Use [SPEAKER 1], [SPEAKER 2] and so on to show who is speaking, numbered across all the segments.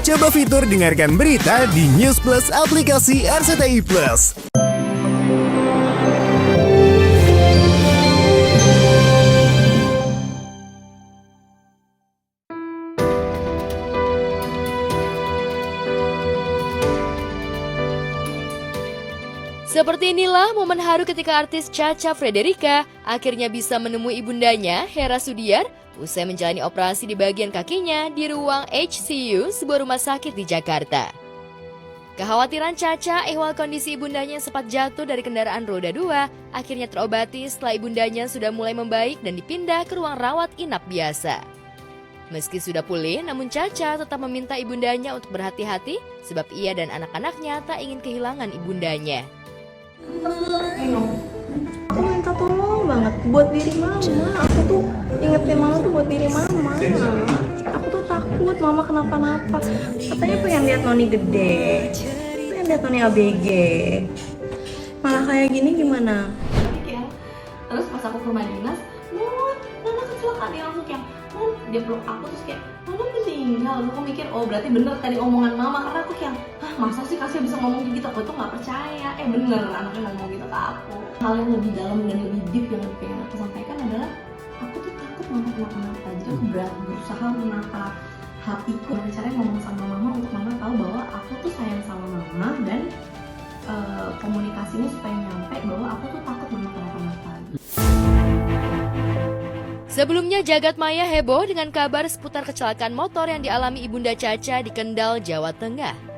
[SPEAKER 1] Coba fitur dengarkan berita di News Plus aplikasi RCTI Plus.
[SPEAKER 2] Seperti inilah momen haru ketika artis Cha-Cha Frederica akhirnya bisa menemui ibundanya, Hera Sudiar, usai menjalani operasi di bagian kakinya di ruang HCU sebuah rumah sakit di Jakarta. Kekhawatiran Cha-Cha ehwal kondisi ibundanya yang sempat jatuh dari kendaraan roda 2 akhirnya terobati setelah ibundanya sudah mulai membaik dan dipindah ke ruang rawat inap biasa. Meski sudah pulih, namun Cha-Cha tetap meminta ibundanya untuk berhati-hati sebab ia dan anak-anaknya tak ingin kehilangan ibundanya.
[SPEAKER 3] Aku minta tolong banget buat diri mama. Aku tuh ingetin mama tuh buat diri mama. Aku tuh takut mama kenapa-napa. Katanya pengen lihat Noni gede, pengen lihat Noni ABG. Malah kayak gini gimana?
[SPEAKER 4] Terus pas aku ke rumah dinas, Nona kecelakaan, dia langsung kayak, dia peluk aku terus kayak, Nona meninggal. Aku mikir, oh berarti bener tadi omongan mama, karena aku kayak, masa sih Kasih bisa ngomong gitu? Aku tuh nggak percaya. Bener anaknya ngomong gitu ke aku. Hal yang lebih dalam dan lebih deep yang pengen aku sampaikan adalah, aku tuh takut mama kenapa-napa. Jadi aku berusaha menata hatiku dengan caranya ngomong sama mama untuk mama tahu bahwa aku tuh sayang sama mama dan komunikasinya supaya nyampe bahwa aku tuh takut mama kenapa-napa.
[SPEAKER 2] Sebelumnya jagat maya heboh dengan kabar seputar kecelakaan motor yang dialami ibunda Cha-Cha di Kendal, Jawa Tengah.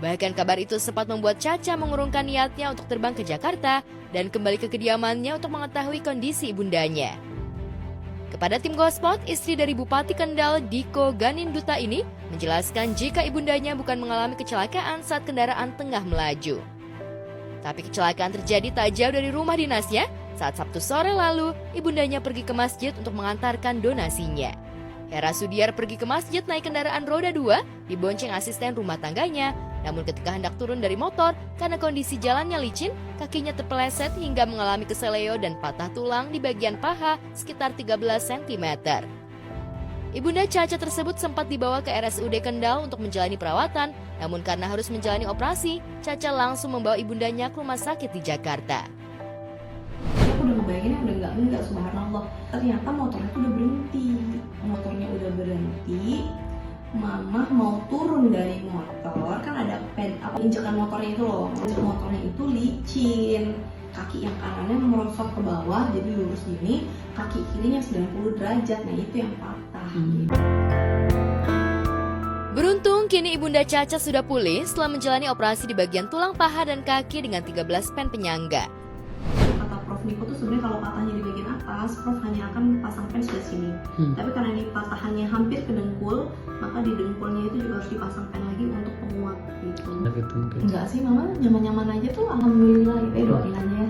[SPEAKER 2] Bahkan kabar itu sempat membuat Cha-Cha mengurungkan niatnya untuk terbang ke Jakarta dan kembali ke kediamannya untuk mengetahui kondisi ibundanya. Kepada tim Gospot, istri dari Bupati Kendal, Diko Ganinduta ini menjelaskan jika ibundanya bukan mengalami kecelakaan saat kendaraan tengah melaju. Tapi kecelakaan terjadi tak jauh dari rumah dinasnya saat Sabtu sore lalu ibundanya pergi ke masjid untuk mengantarkan donasinya. Hera Sudiar pergi ke masjid naik kendaraan roda 2 dibonceng asisten rumah tangganya. Namun ketika hendak turun dari motor, karena kondisi jalannya licin, kakinya terpeleset hingga mengalami keseleo dan patah tulang di bagian paha sekitar 13 cm. Ibunda Cha-Cha tersebut sempat dibawa ke RSUD Kendal untuk menjalani perawatan, namun karena harus menjalani operasi, Cha-Cha langsung membawa ibundanya ke rumah sakit di Jakarta.
[SPEAKER 4] Aku udah ngebayangin udah enggak subhanallah. Ternyata motornya tuh udah berhenti. Motornya udah berhenti. Mama mau turun dari motor, kan ada injekan motornya itu loh. Injekan motornya itu licin. Kaki yang kanannya merosot ke bawah, jadi lurus gini. Kaki kirinya 90 derajat, nah itu yang patah.
[SPEAKER 2] Beruntung kini ibunda Cha-Cha sudah pulih setelah menjalani operasi di bagian tulang paha dan kaki dengan 13 pen penyangga.
[SPEAKER 4] Kata Prof Niko tuh sebenarnya kalau patahnya di bagian atas, Prof hanya akan pasang pen sebelah sini. Tapi karena ini patahannya hampir ke dengkul, maka di dengkulnya itu juga harus dipasang pen lagi untuk penguat gitu. Enggak sih, mama nyaman-nyaman aja tuh, alhamdulillah. Doain aja ya.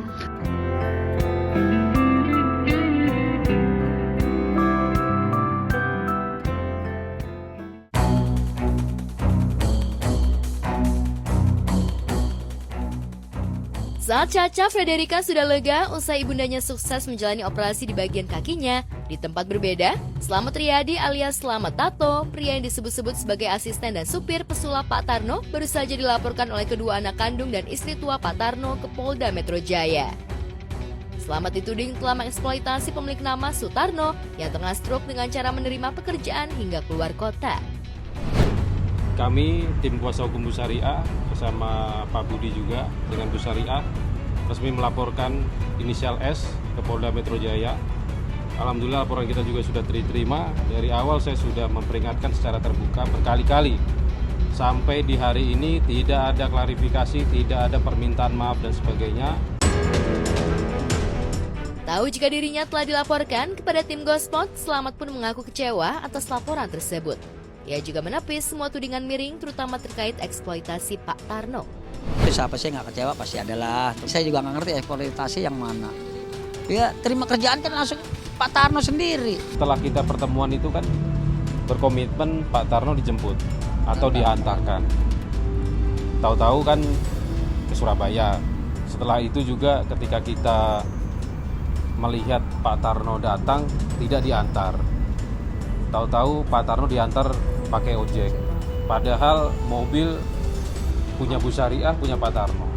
[SPEAKER 2] Saat Cha-Cha Frederica sudah lega usai ibundanya sukses menjalani operasi di bagian kakinya, di tempat berbeda, Slamet Riyadi alias Slamet Tato, pria yang disebut-sebut sebagai asisten dan supir pesulap Pak Tarno, baru saja dilaporkan oleh kedua anak kandung dan istri tua Pak Tarno ke Polda Metro Jaya. Slamet dituding telah mengeksploitasi pemilik nama Sutarno yang tengah stroke dengan cara menerima pekerjaan hingga keluar kota.
[SPEAKER 5] Kami tim kuasa hukum Bu Syariah bersama Pak Budi juga dengan Bu Syariah resmi melaporkan inisial S ke Polda Metro Jaya. Alhamdulillah laporan kita juga sudah diterima. Dari awal saya sudah memperingatkan secara terbuka berkali-kali. Sampai di hari ini tidak ada klarifikasi, tidak ada permintaan maaf dan sebagainya.
[SPEAKER 2] Tahu jika dirinya telah dilaporkan kepada tim Gospot, Slamet pun mengaku kecewa atas laporan tersebut. Ia juga menepis semua tudingan miring terutama terkait eksploitasi Pak Tarno.
[SPEAKER 6] Siapa sih nggak kecewa pasti adalah. Saya juga nggak ngerti eksploitasi yang mana. Ya terima kerjaan kan langsung Pak Tarno sendiri.
[SPEAKER 5] Setelah kita pertemuan itu kan berkomitmen Pak Tarno dijemput atau diantarkan. Tahu-tahu kan ke Surabaya. Setelah itu juga ketika kita melihat Pak Tarno datang tidak diantar. Tahu-tahu Pak Tarno diantar pakai ojek. Padahal mobil punya Bu Syariah, punya Pak Tarno.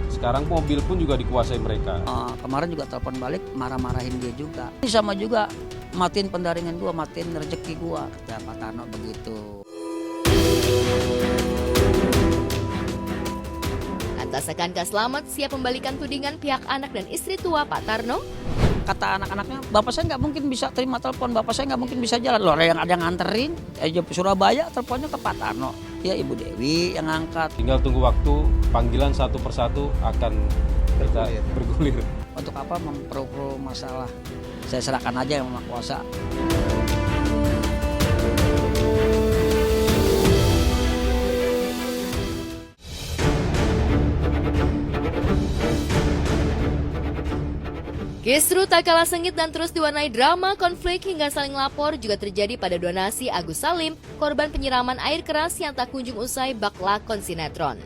[SPEAKER 5] Sekarang mobil pun juga dikuasai mereka.
[SPEAKER 6] Kemarin juga telepon balik, marah-marahin dia juga. Ini sama juga, matiin pendaringan gua, matiin rezeki gua, kata Pak Tarno begitu.
[SPEAKER 2] Lantas akankah Slamet siap membalikan tudingan pihak anak dan istri tua Pak Tarno?
[SPEAKER 6] Kata anak-anaknya, bapak saya nggak mungkin bisa terima telepon, bapak saya nggak mungkin bisa jalan. Loh, yang ada yang nganterin, Surabaya teleponnya ke Pak Tarno. Ya Ibu Dewi yang angkat.
[SPEAKER 5] Tinggal tunggu waktu, panggilan satu persatu akan kita bergulir.
[SPEAKER 6] Untuk apa memperkeruh masalah? Saya serahkan aja yang Maha Kuasa.
[SPEAKER 2] Kisru tak kalah sengit dan terus diwarnai drama, konflik hingga saling lapor juga terjadi pada donasi Agus Salim, korban penyiraman air keras yang tak kunjung usai bak lakon sinetron.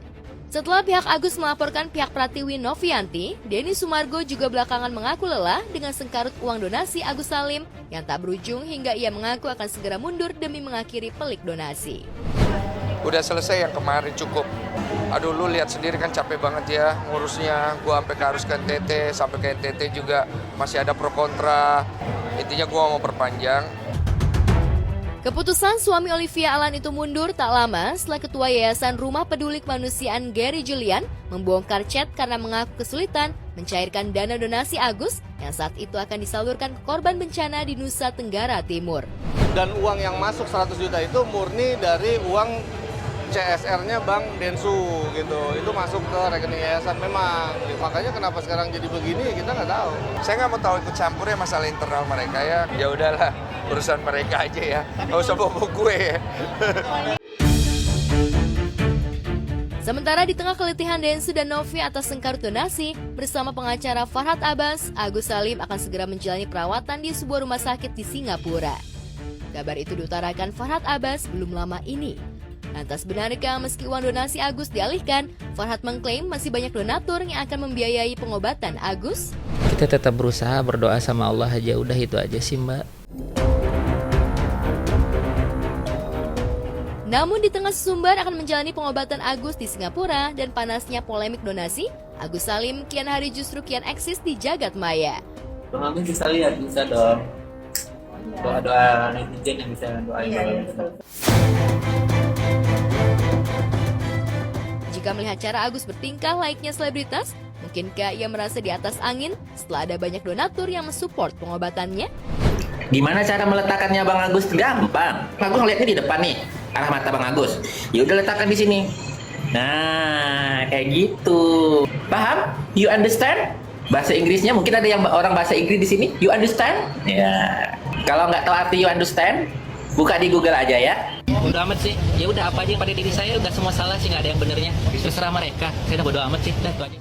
[SPEAKER 2] Setelah pihak Agus melaporkan pihak Pratiwi Novianti, Denny Sumargo juga belakangan mengaku lelah dengan sengkarut uang donasi Agus Salim yang tak berujung hingga ia mengaku akan segera mundur demi mengakhiri pelik donasi.
[SPEAKER 7] Udah selesai yang kemarin cukup. Aduh lu lihat sendiri kan capek banget ya ngurusnya. Gua sampai harus ke NTT, sampai ke NTT juga masih ada pro kontra. Intinya gua mau perpanjang.
[SPEAKER 2] Keputusan suami Olivia Alan itu mundur tak lama setelah Ketua Yayasan Rumah Peduli Kemanusiaan Gary Julian membongkar chat karena mengaku kesulitan mencairkan dana donasi Agus yang saat itu akan disalurkan ke korban bencana di Nusa Tenggara Timur.
[SPEAKER 8] Dan uang yang masuk 100 juta itu murni dari uang CSR-nya Bang Densu gitu. Itu masuk ke rekening yayasan memang. Makanya kenapa sekarang jadi begini kita nggak tahu.
[SPEAKER 7] Saya nggak mau tahu ikut campur ya masalah internal mereka ya. Ya udahlah, urusan mereka aja ya. Nggak usah bawa gue ya.
[SPEAKER 2] Sementara di tengah keletihan Densu dan Novi atas sengkarut donasi, bersama pengacara Farhad Abbas, Agus Salim akan segera menjalani perawatan di sebuah rumah sakit di Singapura. Kabar itu diutarakan Farhad Abbas belum lama ini. Lantas benarkah meski uang donasi Agus dialihkan, Farhad mengklaim masih banyak donatur yang akan membiayai pengobatan Agus?
[SPEAKER 9] Kita tetap berusaha berdoa sama Allah aja, udah itu aja sih Mbak.
[SPEAKER 2] Namun di tengah sesumbar akan menjalani pengobatan Agus di Singapura dan panasnya polemik donasi, Agus Salim kian hari justru kian eksis di jagat maya.
[SPEAKER 10] Bang Agus bisa lihat, bisa dong. Doa-doa netizen yang bisa doain.
[SPEAKER 2] Jika melihat cara Agus bertingkah layaknya selebritas, mungkinkah ia merasa di atas angin setelah ada banyak donatur yang mensupport pengobatannya?
[SPEAKER 10] Gimana cara meletakkannya Bang Agus? Gampang. Aku ngeliatnya di depan nih, arah mata Bang Agus. Ya udah letakkan di sini. Nah, kayak gitu. Paham? You understand? Bahasa Inggrisnya mungkin ada yang orang bahasa Inggris di sini. You understand? Ya. Kalau nggak tahu arti you understand, buka di Google aja ya.
[SPEAKER 9] Bodo amat sih, ya udah apa aja yang pada diri saya udah semua salah sih, nggak ada yang benernya. Terserah mereka, saya udah bodo amat sih, udah itu aja.